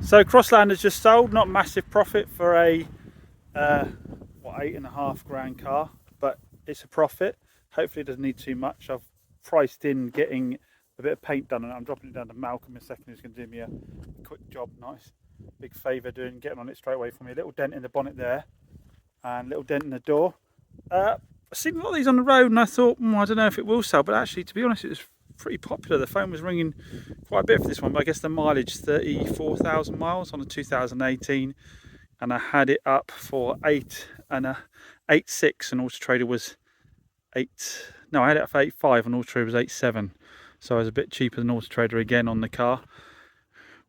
So Crossland has just sold, not massive profit for a what, £8.5 grand car, but it's a profit. Hopefully it doesn't need too much. I've priced in getting a bit of paint done on it. I'm dropping it down to Malcolm in a second, who's going to do me a quick job. Nice big favour doing, getting on it straight away for me. A little dent in the bonnet there and a little dent in the door. I've seen a lot of these on the road and I thought, I don't know if it will sell, but actually, to be honest, it was pretty popular. The phone was ringing quite a bit for this one, but I guess the mileage 34,000 miles on a 2018, and I had it up for 8.6, and Auto Trader was 8. No, I had it up for 8.5 and Auto Trader was 8.7, so I was a bit cheaper than Auto Trader again on the car,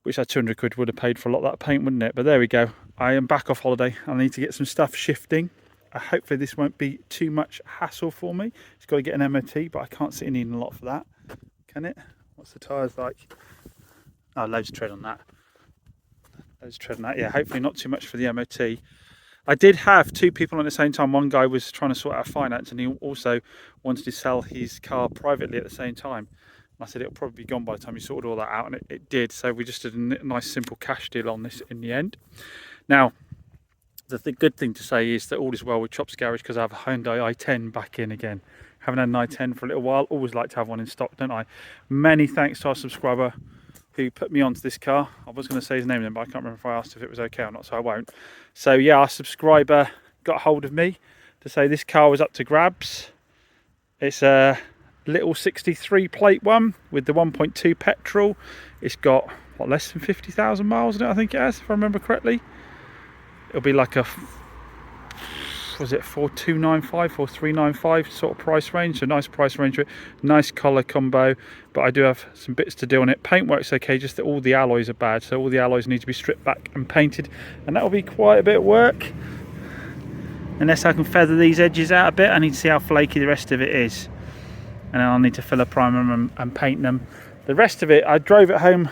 which that 200 quid would have paid for a lot of that paint, wouldn't it? But there we go. I am back off holiday. I need to get some stuff shifting. Hopefully this won't be too much hassle for me. It's got to get an MOT, but I can't see it needing a lot for that. Can it? What's the tyres like? Oh, loads of tread on that. Loads of tread on that. Yeah, hopefully not too much for the MOT. I did have two people on at the same time. One guy was trying to sort out finance, and he also wanted to sell his car privately at the same time. And I said it'll probably be gone by the time you sorted all that out, and it did. So we just did a nice simple cash deal on this in the end. Now, the good thing to say is that all is well with Chop's Garage, because I have a Hyundai i10 back in again. Haven't had an i10 for a little while. Always like to have one in stock, don't I? Many thanks to our subscriber who put me onto this car. I was going to say his name then, but I can't remember if I asked if it was okay or not, so I won't. So yeah, our subscriber got hold of me to say this car was up to grabs. It's a little 63 plate one with the 1.2 petrol. It's got, what, less than 50,000 miles on it, I think it has, if I remember correctly. It'll be like a, was it 4295, 4395 sort of price range, so nice price range, nice colour combo, but I do have some bits to do on it. Paintwork's okay, just that all the alloys are bad, so all the alloys need to be stripped back and painted, and that will be quite a bit of work. Unless I can feather these edges out a bit, I need to see how flaky the rest of it is, and then I'll need to fill a primer and paint them. The rest of it, I drove it home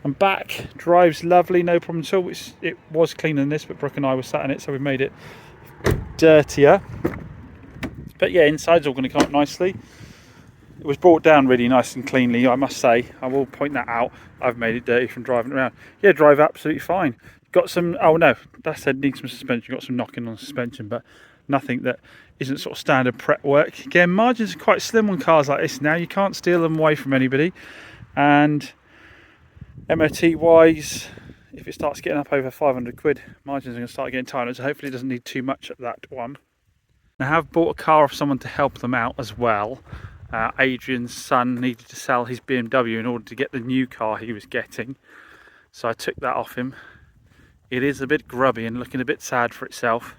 and back, drives lovely, no problem at all. It was cleaner than this, but Brooke and I were sat in it, so we made it dirtier. But yeah, inside's all going to come up nicely. It was brought down really nice and cleanly, I must say. I will point that out. I've made it dirty from driving around. Yeah, drive absolutely fine. Got some, oh no, that said needs some suspension. Got some knocking on suspension, but nothing that isn't sort of standard prep work. Again, margins are quite slim on cars like this now. You can't steal them away from anybody. And MOT wise, if it starts getting up over 500 quid, margins are going to start getting tighter, so hopefully it doesn't need too much at that one. I have bought a car off someone to help them out as well. Adrian's son needed to sell his BMW in order to get the new car he was getting, so I took that off him. It is a bit grubby and looking a bit sad for itself.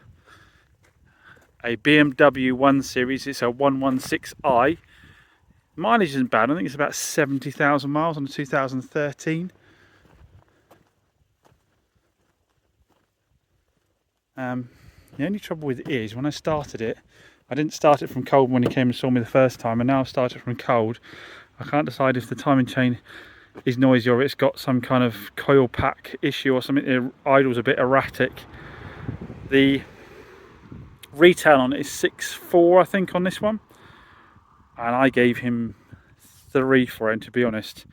A BMW 1 Series, it's a 116i. Mileage isn't bad, I think it's about 70,000 miles on a 2013. The only trouble with it is, when I started it, I didn't start it from cold when he came and saw me the first time, and now I've started from cold. I can't decide if the timing chain is noisy or it's got some kind of coil pack issue or something. The idle's a bit erratic. The retail on it is 6.4, I think, on this one. And I gave him 3 for it, to be honest.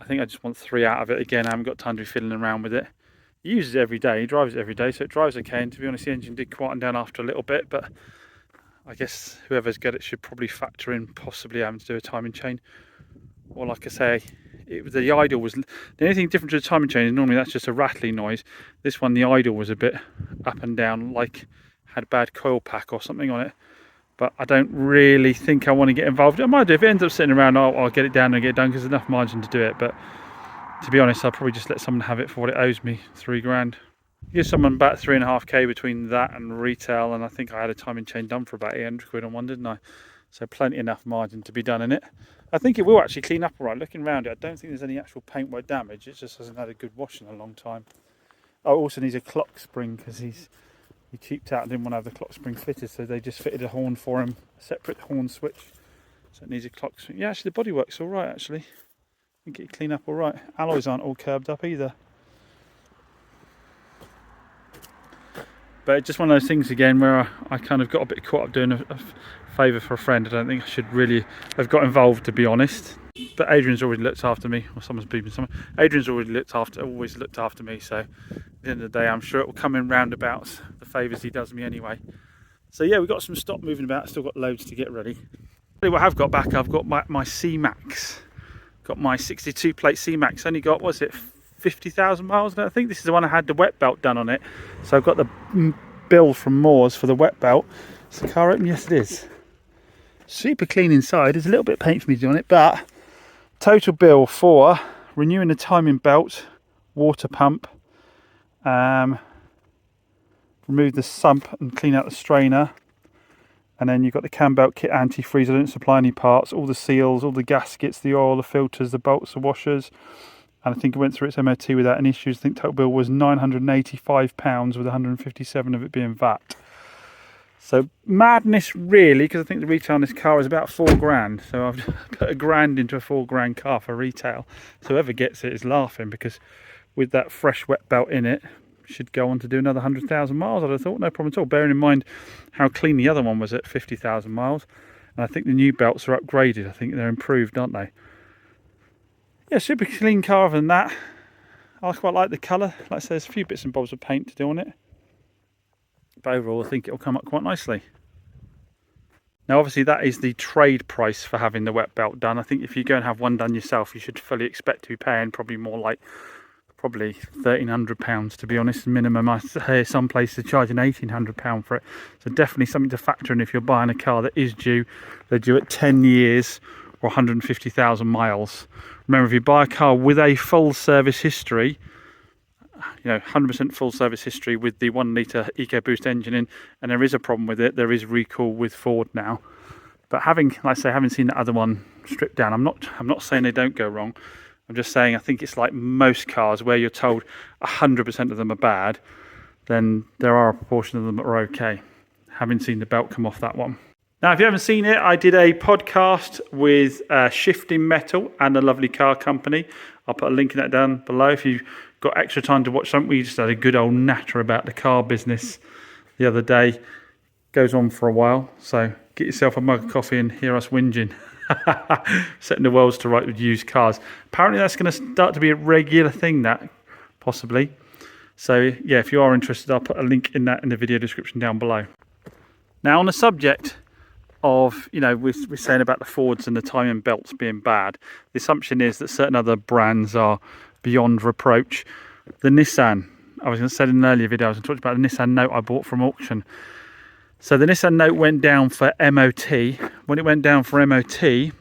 I think I just want 3 out of it. Again, I haven't got time to be fiddling around with it. He uses it every day, he drives it every day, so it drives okay. And to be honest, the engine did quieten down after a little bit, but I guess whoever's got it should probably factor in possibly having to do a timing chain. Or like I say, the idle was, the only thing different to the timing chain is normally that's just a rattling noise. This one, the idle was a bit up and down, like had bad coil pack or something on it. But I don't really think I want to get involved. I might do. If it ends up sitting around, I'll get it down and get it done, because there's enough margin to do it. But to be honest, I'll probably just let someone have it for what it owes me, 3 grand. Give someone about 3.5k between that and retail, and I think I had a timing chain done for about 800 quid on one, didn't I? So plenty enough margin to be done in it. I think it will actually clean up all right. Looking around it, I don't think there's any actual paintwork damage. It just hasn't had a good wash in a long time. Oh, it also needs a clock spring, because he cheaped out and didn't want to have the clock spring fitted, so they just fitted a horn for him, a separate horn switch. So it needs a clock spring. Yeah, actually the bodywork's all right, actually. I think it'll clean up all right. Alloys aren't all curbed up either. But it's just one of those things again where I kind of got a bit caught up doing a favour for a friend. I don't think I should really have got involved, to be honest. But Adrian's already looked after me, or someone's beeping someone. Adrian's always looked after me, so at the end of the day I'm sure it will come in roundabouts, the favours he does me anyway. So yeah, we've got some stock moving about, still got loads to get ready. What I've got back, I've got my C-Max. Got my 62 plate C-Max, only got, what's it, 50,000 miles? I think this is the one I had the wet belt done on it. So I've got the bill from Moores for the wet belt. Is the car open? Yes it is. Super clean inside, there's a little bit of paint for me to do on it, but total bill for renewing the timing belt, water pump, remove the sump and clean out the strainer, and then you've got the cam belt kit, antifreeze. I don't supply any parts, all the seals, all the gaskets, the oil, the filters, the bolts, the washers, and I think it went through its MOT without any issues. I think total bill was £985 with 157 of it being VAT. So madness really, because I think the retail on this car is about £4 grand. So I've put £1 into a £4 car for retail. So whoever gets it is laughing, because with that fresh wet belt in it, should go on to do another 100,000 miles. I'd have thought, no problem at all. Bearing in mind how clean the other one was at 50,000 miles. And I think the new belts are upgraded. I think they're improved, aren't they? Yeah, super clean car. Other than that, I quite like the colour. Like I said, there's a few bits and bobs of paint to do on it. But overall, I think it'll come up quite nicely. Now, obviously, that is the trade price for having the wet belt done. I think if you go and have one done yourself, you should fully expect to be paying probably more like £1,300, to be honest, minimum. I hear some places charging £1,800 for it. So definitely something to factor in if you're buying a car that is due. They're due at 10 years or 150,000 miles. Remember, if you buy a car with a full service history, 100% full service history with the 1 litre EcoBoost engine in, and there is a problem with it, there is recall with Ford now. But like I say, having seen the other one stripped down, I'm not saying they don't go wrong. I'm just saying I think it's like most cars where you're told 100% of them are bad, then there are a proportion of them that are okay. Having seen the belt come off that one. Now, if you haven't seen it, I did a podcast with Shifting Metal and a lovely car company. I'll put a link in that down below if you've got extra time to watch something. We just had a good old natter about the car business the other day. Goes on for a while, so get yourself a mug of coffee and hear us whinging. Setting the worlds to right with used cars. Apparently that's going to start to be a regular thing, that possibly. So yeah, if you are interested, I'll put a link in the video description down below. Now, on the subject of, we're saying about the Fords and the timing belts being bad, the assumption is that certain other brands are beyond reproach. The Nissan, I was going to say in an earlier video, I was talking about the Nissan Note I bought from auction. So the Nissan Note went down for MOT. When it went down for MOT, an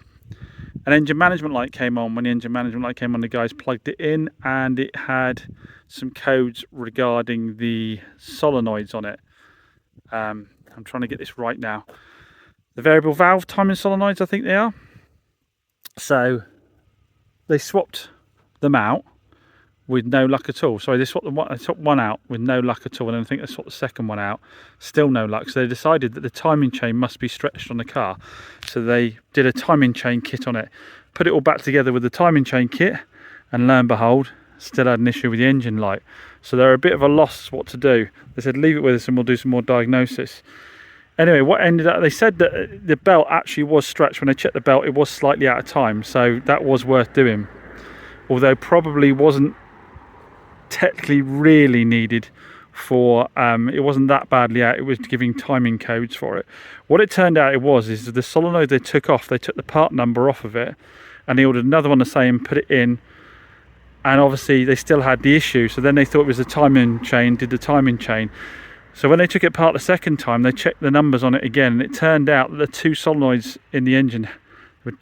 engine management light came on. When the engine management light came on, the guys plugged it in and it had some codes regarding the solenoids on it. I'm trying to get this right now. The variable valve timing solenoids, I think they are. So they swapped them out with no luck at all. Sorry, they swapped one out with no luck at all, and I think they swapped the second one out, still no luck. So they decided that the timing chain must be stretched on the car. So they did a timing chain kit on it, put it all back together with the timing chain kit, and lo and behold, still had an issue with the engine light. So they're a bit of a loss what to do. They said, leave it with us and we'll do some more diagnosis. Anyway, what ended up, they said that the belt actually was stretched. When they checked the belt, it was slightly out of time, so that was worth doing. Although probably wasn't technically really needed for, it wasn't that badly out, it was giving timing codes for it. What it turned out is the solenoid they took off, they took the part number off of it, and they ordered another one the same, put it in, and obviously they still had the issue. So then they thought it was the timing chain, did the timing chain. So when they took it apart the second time, they checked the numbers on it again, and it turned out that the two solenoids in the engine,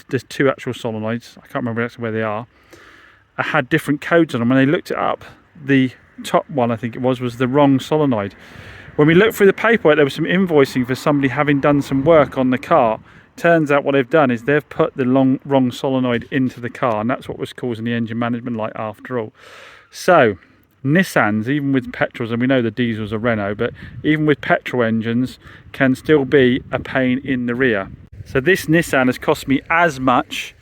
there's two actual solenoids, I can't remember exactly where they are, had different codes on them. When they looked it up, the top one, I think it was the wrong solenoid. When we looked through the paperwork, there was some invoicing for somebody having done some work on the car. Turns out what they've done is they've put the wrong solenoid into the car, and that's what was causing the engine management light after all. So Nissans, even with petrols, and we know the diesels are Renault, but even with petrol engines, can still be a pain in the rear. So this Nissan has cost me as much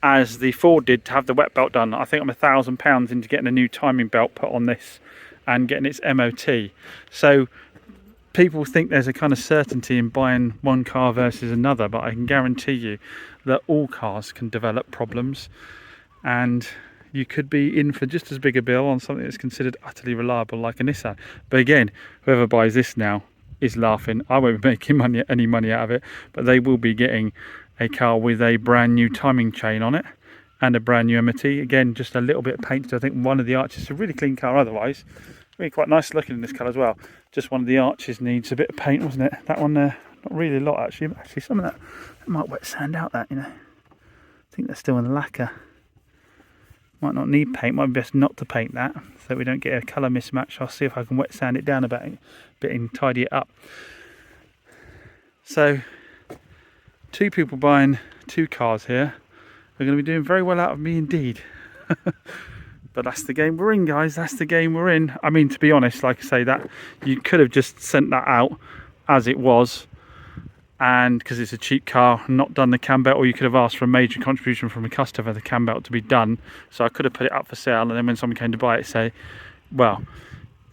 as the Ford did to have the wet belt done. I think I'm £1,000 into getting a new timing belt put on this and getting its MOT. So people think there's a kind of certainty in buying one car versus another, but I can guarantee you that all cars can develop problems, and you could be in for just as big a bill on something that's considered utterly reliable like a Nissan. But again, whoever buys this now is laughing. I won't be making any money out of it, but they will be getting a car with a brand new timing chain on it and a brand new MOT. Again, just a little bit of paint. I think one of the arches is a really clean car otherwise. Really quite nice looking in this colour as well. Just one of the arches needs a bit of paint, wasn't it? That one there, not really a lot actually. But actually, some of that might wet sand out that, you know. I think they're still in the lacquer. Might not need paint, might be best not to paint that so we don't get a colour mismatch. I'll see if I can wet sand it down a bit and tidy it up. So, two people buying two cars here are going to be doing very well out of me indeed. But that's the game we're in, guys. That's the game we're in. I mean, to be honest, like I say, that you could have just sent that out as it was, and because it's a cheap car, not done the cam belt, or you could have asked for a major contribution from a customer for the cam belt to be done. So I could have put it up for sale, and then when someone came to buy it, say, well,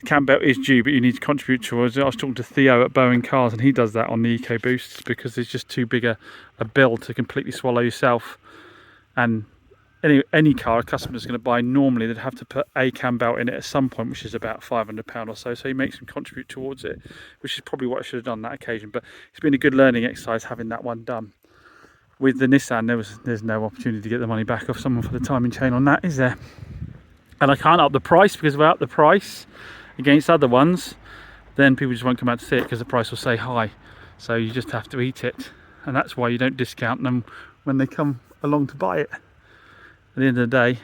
the cam belt is due, but you need to contribute towards it. I was talking to Theo at Bowen Cars, and he does that on the EcoBoosts because it's just too big a bill to completely swallow yourself. And any car a customer's going to buy, normally they'd have to put a cam belt in it at some point, which is about £500 or so. So he makes them contribute towards it, which is probably what I should have done on that occasion. But it's been a good learning exercise having that one done. With the Nissan, there's no opportunity to get the money back off someone for the timing chain on that, is there? And I can't up the price, because if I up the price against other ones, then people just won't come out to see it because the price will say high. So you just have to eat it, and that's why you don't discount them when they come along to buy it. At the end of the day,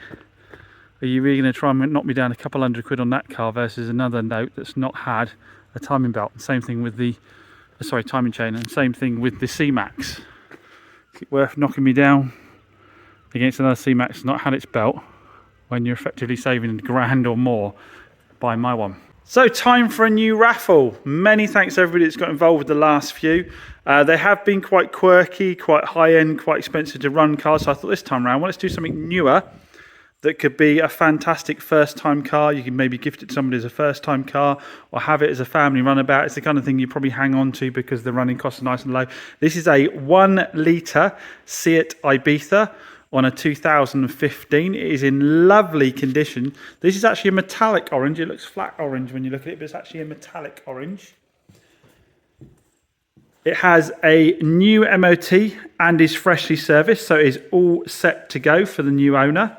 are you really going to try and knock me down a couple £100 on that car versus another Note that's not had a timing belt? And same thing with the timing chain, and same thing with the C-Max. Is it worth knocking me down against another C-Max that's not had its belt when you're effectively saving £1,000 or more buying my one? So, time for a new raffle. Many thanks to everybody that's got involved with the last few. They have been quite quirky, quite high-end, quite expensive to run cars. So I thought this time around, well, let's do something newer that could be a fantastic first-time car. You can maybe gift it to somebody as a first-time car, or have it as a family runabout. It's the kind of thing you probably hang on to because the running costs are nice and low. This is a 1 litre Seat Ibiza on a 2015. It is in lovely condition. This is actually a metallic orange. It looks flat orange when you look at it, but it's actually a metallic orange. It has a new MOT and is freshly serviced, so it is all set to go for the new owner.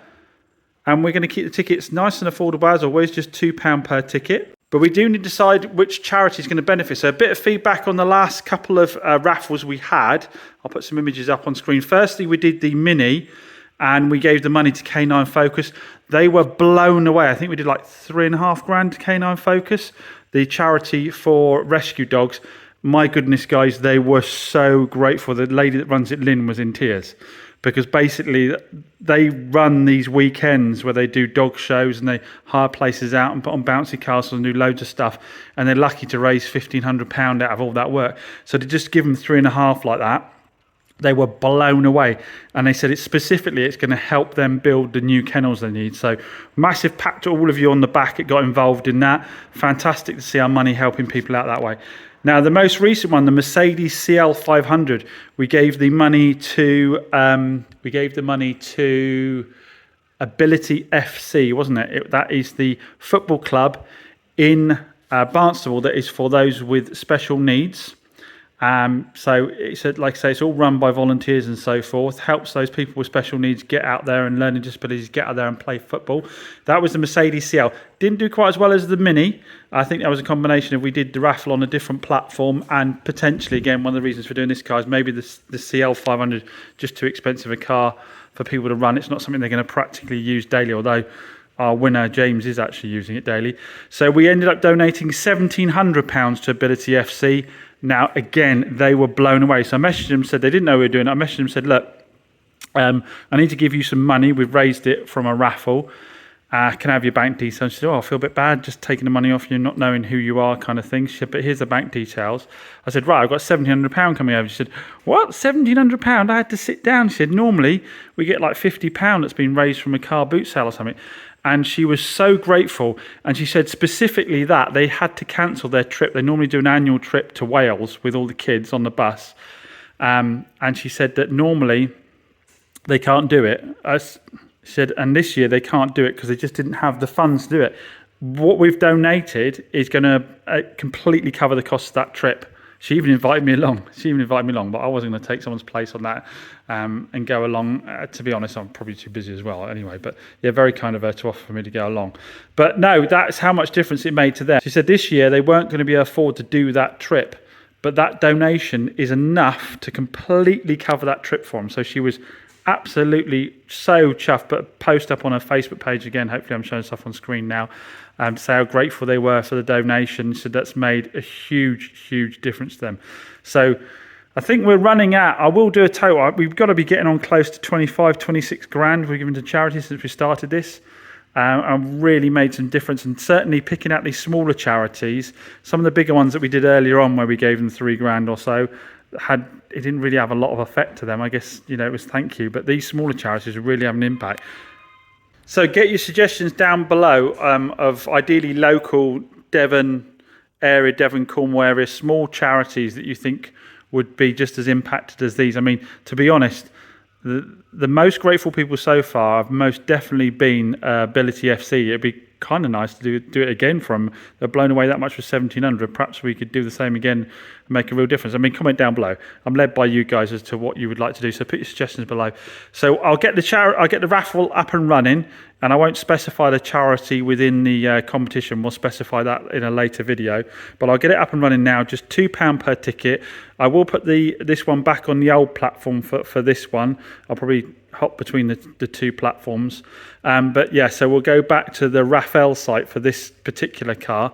And we're going to keep the tickets nice and affordable as always, just £2 per ticket. But we do need to decide which charity is going to benefit. So a bit of feedback on the last couple of raffles we had. I'll put some images up on screen. Firstly, we did the Mini, and we gave the money to K9 Focus. They were blown away. I think we did like £3,500 to K9 Focus, the charity for rescue dogs. My goodness, guys, they were so grateful. The lady that runs it, Lynn, was in tears, because basically they run these weekends where they do dog shows and they hire places out and put on bouncy castles and do loads of stuff, and they're lucky to raise £1,500 out of all that work. So to just give them 3.5 like that, they were blown away. And they said it's going to help them build the new kennels they need. So massive pat to all of you on the back that got involved in that. Fantastic to see our money helping people out that way. Now, the most recent one, the Mercedes CL500, we gave the money to Ability FC, wasn't it? That is the football club in Barnstable that is for those with special needs. So it's like I say, it's all run by volunteers and so forth. Helps those people with special needs get out there and learning disabilities, get out there and play football. That was the Mercedes CL. Didn't do quite as well as the Mini. I think that was a combination of we did the raffle on a different platform, and potentially, again, one of the reasons for doing this car is maybe the CL500 just too expensive a car for people to run. It's not something they're going to practically use daily, although our winner, James, is actually using it daily. So we ended up donating £1,700 to Ability FC. Now, again, they were blown away. So I messaged them, said they didn't know we were doing it. I messaged them, said, look, I need to give you some money. We've raised it from a raffle. Can I have your bank details? She said, I feel a bit bad just taking the money off you, not knowing who you are, kind of thing. She said, but here's the bank details. I said, right, I've got £1,700 coming over. She said, what, £1,700? I had to sit down. She said, normally we get like £50 that's been raised from a car boot sale or something. and she was so grateful. And she said specifically that they had to cancel their trip. They normally do an annual trip to Wales with all the kids on the bus. And she said that normally they can't do it. She said, and this year they can't do it because they just didn't have the funds to do it. What we've donated is going to completely cover the cost of that trip. She even invited me along. But I wasn't going to take someone's place on that and go along. To be honest, I'm probably too busy as well anyway. But yeah, very kind of her to offer for me to go along. But no, that's how much difference it made to them. She said this year they weren't going to be able to afford to do that trip. But that donation is enough to completely cover that trip for them. So she was absolutely so chuffed, but post up on her Facebook page again. Hopefully I'm showing stuff on screen now. To say how grateful they were for the donation. So that's made a huge difference to them. So I think we're running out. I will do a total. We've got to be getting on close to 25, 26 grand we're giving to charity since we started this. And really made some difference, and certainly picking out these smaller charities. Some of the bigger ones that we did earlier on where we gave them 3 grand or so, it didn't really have a lot of effect to them. I guess, it was thank you, but these smaller charities really have an impact. So get your suggestions down below of ideally local Devon area, Devon Cornwall area, small charities that you think would be just as impacted as these. I mean, to be honest, the most grateful people so far have most definitely been Ability FC. It'd be kind of nice to do it again for them. They're blown away that much with 1,700. Perhaps we could do the same again and make a real difference. I mean, comment down below. I'm led by you guys as to what you would like to do. So put your suggestions below. So I'll get the raffle up and running, and I won't specify the charity within the competition. We'll specify that in a later video. But I'll get it up and running now. Just £2 per ticket. I will put this one back on the old platform for this one. I'll probably hop between the two platforms. But yeah, so we'll go back to the raffle site for this particular car.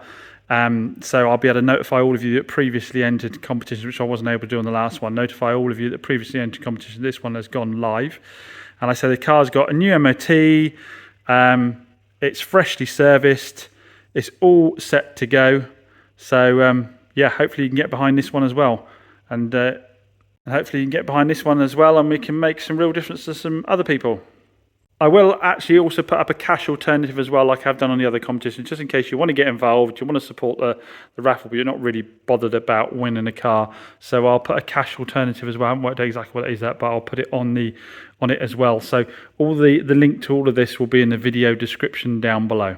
So I'll be able to notify all of you that previously entered competitions, which I wasn't able to do on the last one. Notify all of you that previously entered competition. This one has gone live. And I say the car's got a new MOT. It's freshly serviced. It's all set to go. So yeah, hopefully you can get behind this one as well. And hopefully you can get behind this one as well, and we can make some real difference to some other people. I will actually also put up a cash alternative as well, like I've done on the other competitions, just in case you want to get involved, you want to support the raffle, but you're not really bothered about winning a car. So I'll put a cash alternative as well. I haven't worked out exactly what it is yet, but I'll put it on it as well. So all the link to all of this will be in the video description down below.